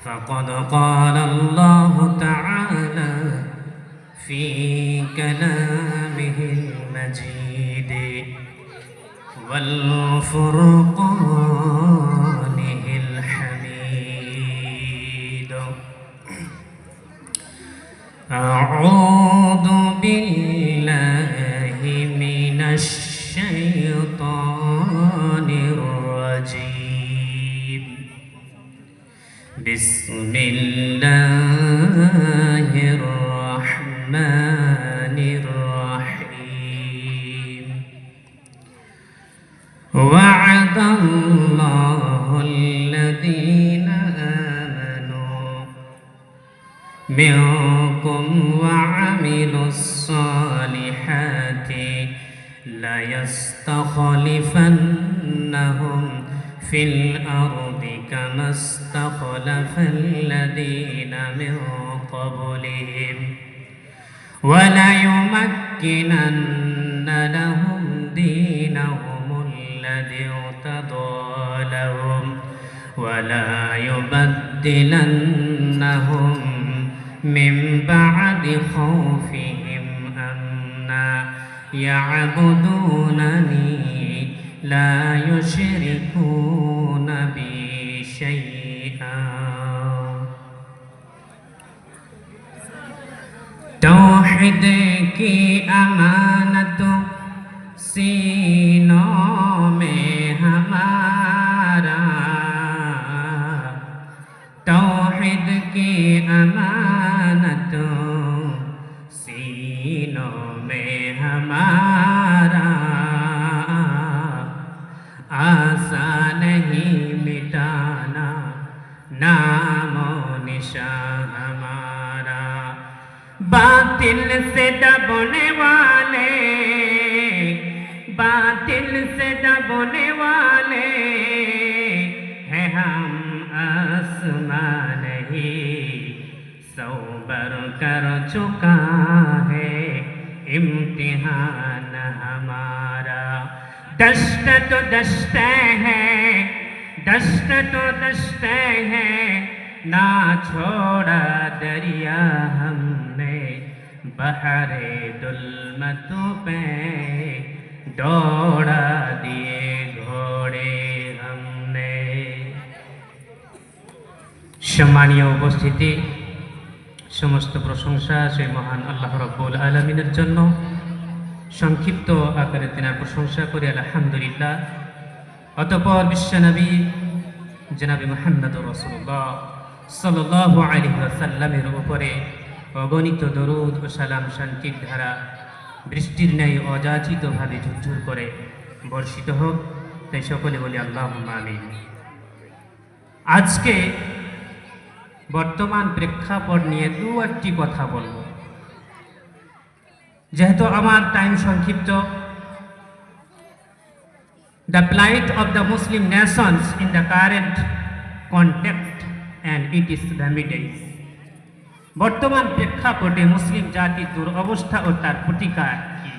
فقد قال الله تعالى في كلامه المجيد والفرقانه الحميد. أعوذ بالله من الشيطان الرجيم. بسم الله الرحمن الرحيم. وعد الله الذين آمنوا منكم وعملوا الصالحات ليستخلفنهم في الأرض كما استخلف الذين من قبلهم وليمكنن لهم دينهم الذي ارتضى لهم ولا يبدلنهم من بعد خوفهم أمنا يعبدونني لا يشركون بي شيئا. तौहीद की अमानत सीनों में हमारा, तौहीद की अमानत सीनों में हमारा, आसान नहीं मिटाना नामो निशान हमारा। बातिल से दबने वाले, बातिल से दबने वाले हैं हम आसमां नहीं, सौबर कर चुका है इम्तिहान हमारा। दश्त तो दश्त है, दश्त तो दश्त है, ना छोड़ा दरिया हमने, बहरे दुल्मतों पे दौड़ा दिए घोड़े हमने। सम्मानीय उपस्थिति, समस्त प्रशंसा से महान अल्लाह रब्बुल आलमीনের জন্য। সংক্ষিপ্ত আকারে তিনার প্রশংসা করি আলহামদুলিল্লাহ। অতঃপর বিশ্বনবী জনাবে মুহাম্মদুর রাসূলুল্লাহ সাল্লাল্লাহু আলাইহি ওয়াসাল্লামের উপরে অগণিত দরুদ ও সালাম শান্তির ধারা বৃষ্টির ন্যায় অযাচিতভাবে ঝুরঝুর করে বর্ষিত হোক, তাই সকলে বলি আল্লাহুম্মা আমিন। আজকে বর্তমান প্রেক্ষাপট নিয়ে দু-একটি কথা বলব, যেহেতু আমার টাইম সংক্ষিপ্ত। The plight of the Muslim nations in the current context and its remedies. বর্তমান প্রেক্ষাপটে মুসলিম জাতির দুরবস্থা ও তার প্রতিকার কি?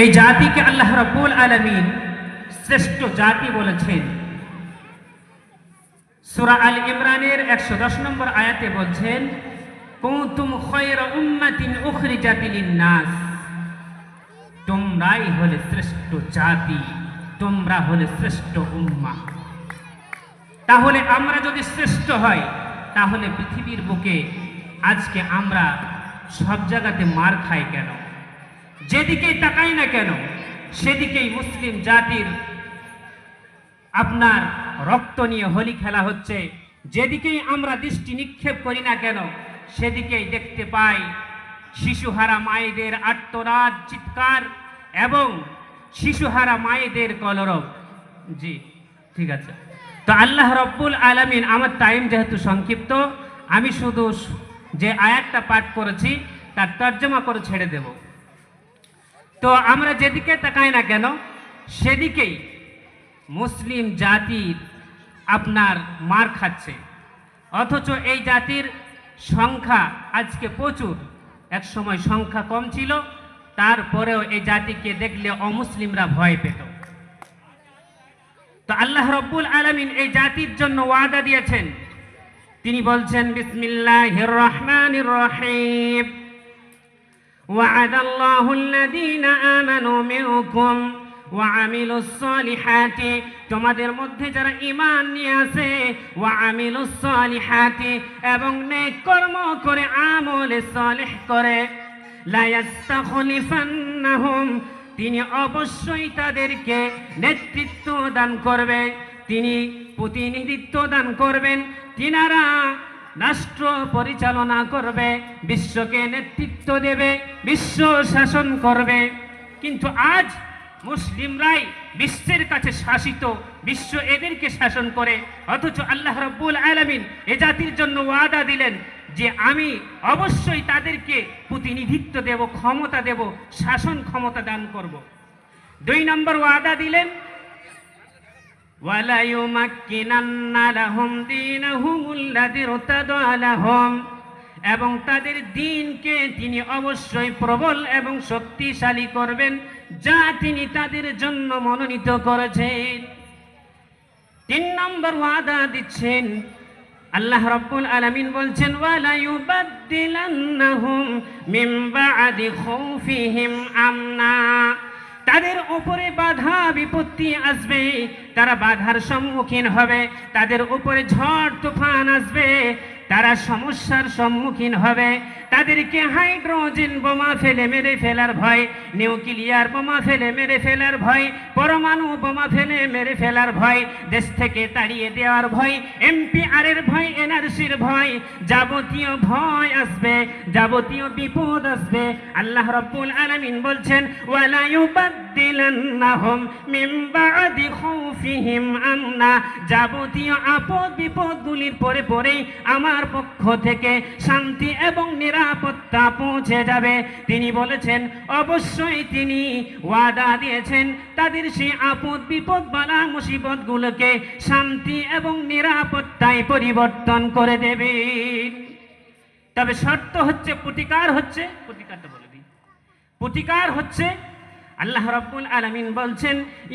এই জাতিকে আল্লাহ রাব্বুল আলামিন শ্রেষ্ঠ জাতি বলেছেন। সূরা আল ইমরানের 110 নম্বর আয়াতে বলছেন, কুনতুম খায়রা উম্মাতিন উখরিজাত লিন-নাস, তোমরাই হলে শ্রেষ্ঠ জাতি, তোমরা হলে শ্রেষ্ঠ উম্মাহ। তাহলে আমরা যদি শ্রেষ্ঠ হই, তাহলে পৃথিবীর বুকে আজকে আমরা সব জায়গাতে মার খাই কেন? যেদিকেই তাকাই না কেন সেদিকেই মুসলিম জাতির আপনার রক্ত নিয়ে হোলি খেলা হচ্ছে। যেদিকেই আমরা দৃষ্টি নিক্ষেপ করি না কেন সেদিকেই দেখতে পাই শিশুহারা মায়েদের আর্তনাদ, চিৎকার এবং শিশুহারা মায়েদের কলরব। জি ঠিক আছে। তো আল্লাহ রব্বুল আলামিন, আমার টাইম যেহেতু সংক্ষিপ্ত, আমি শুধু যে আয়াতটা পাঠ করেছি তার তর্জমা করে ছেড়ে দেব। তো আমরা যেদিকে তাকাই না কেন সেদিকেই মুসলিম জাতির আপনার মার খাচ্ছে, অথচ এই জাতির সংখ্যা আজকে প্রচুর। এক সময় সংখ্যা কম ছিল, তারপরেও এই জাতিকে দেখলে অমুসলিমরা ভয় পেত। তো আল্লাহ রব্বুল আলামিন এই জাতির জন্য ওয়াদা দিয়েছেন। তিনি বলছেন বিসমিল্লাহির রহমানির রহিম, ওয়া'আদাল্লাহুল্লাযীনা আমানু মিনকুম ওয়া আমিলুস সালিহাতি, তোমাদের মধ্যে যারা ঈমান নিয়ে আসে, ওয়া আমিলুস সালিহাতি, এবং নেক কর্ম করে আমলে সালেহ করে, লা ইস্তাখলিফান্নাহুম, তিনি অবশ্যই তাদেরকে নেতৃত্ব দান করবে, তিনি প্রতিনিধিত্ব দান করবেন, তিনারা রাষ্ট্র পরিচালনা করবে, বিশ্বকে নেতৃত্ব দেবে, বিশ্ব শাসন করবে। কিন্তু আজ মুসলিমরাই বিশ্বের কাছে শাসিত, বিশ্ব এদেরকে শাসন করে। অথচ আল্লাহ রাব্বুল আলামিন এ জাতির জন্য ওয়াদা দিলেন যে আমি অবশ্যই তাদেরকে প্রতিনিধিত্ব দেব, ক্ষমতা দেব, শাসন ক্ষমতা দান করব। 2 নম্বর ওয়াদা দিলেন ওয়ালা ইউমাক্কিনান্না লাহুম দীনাহুমুল্লাযী ইরতাদা লাহুম, এবং তাদের দ্বীনকে তিনি অবশ্যই প্রবল এবং শক্তিশালী করবেন, যা তিনি তাদের জন্য মনোনীত করেছেন। 3 নম্বর ওয়াদা দিচ্ছেন আল্লাহ রাব্বুল আলামিন বলছেন ওয়ালা ইউবাদদিলান্নাহুম মিন বা'দি খাউফিহিম আমনা, তাদের উপরে বাধা বিপত্তি আসবে, তারা বাধার সম্মুখীন হবে, তাদের উপরে ঝড় তুফান আসবে, তারা সমস্যার সম্মুখীন হবে, তাদেরকে হাইড্রোজেন বোমা ফেলে মেরে ফেলার ভয়, নিউক্লিয়ার বোমা ফেলে মেরে ফেলার ভয়, পরমাণু বোমা ফেলে মেরে ফেলার ভয়, দেশ থেকে তাড়িয়ে দেওয়ার ভয়, MPR এর ভয়, NRCর ভয়, যাবতীয় ভয় আসবে, যাবতীয় বিপদ আসবে। আল্লাহ রাব্বুল আলামিন বলছেন ওয়ালা ইউবাদদিলান্নাহুম মিন বা'দি খাউফিহিম আমনা, যাবতীয় আপদ বিপদগুলির পরে পরেই আমার পক্ষ থেকে শান্তি এবং নিরাপত্তা পৌঁছে যাবে। তিনি বলেছেন অবশ্যই তিনি ওয়াদা দিয়েছেন তাদের সেই আপদ বিপদ বালা মুসিবত গুলোকে শান্তি এবং নিরাপত্তায় পরিবর্তন করে দেবেন। তবে শর্ত হচ্ছে, প্রতিকারটা বলে দিই, প্রতিকার হচ্ছে আল্লাহ রাব্বুল আলামিন বলছেন